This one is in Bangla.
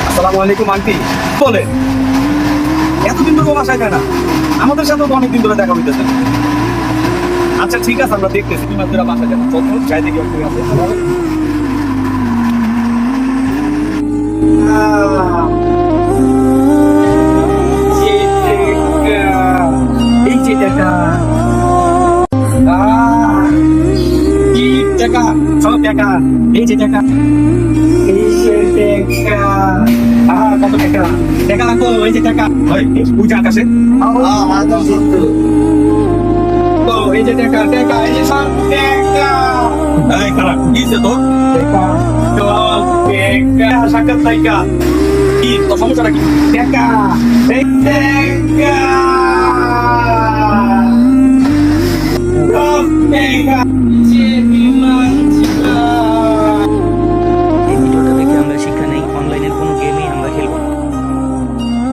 আসসালামু আলাইকুম আন্টি। বলে এতদিন ধরে ও বাসায় যায় না, আমাদের সাথে তো অনেকদিন ধরে দেখা হইতেছে। আচ্ছা ঠিক আছে, আমরা দেখতেছি তুমি তোরা বাসায় যাবো, চল যাই দেখি একটু আছে। এই যে টাকা, কি টাকা, সব টাকা, এই যে টাকা, এই যে টাকা, কত টাকা, টাকা লাগতো, এই যে টাকা, ওই পূজা আকাশে, তো এই যে টাকা, টাকা, এই যে সব টাকা, এই খারাপ, কি যে তোর টাকা, সব টাকা, সাক্ষাৎ টাকা, কি তোর সমস্যাটা কি? টাকা, এই টাকা, সব টাকা।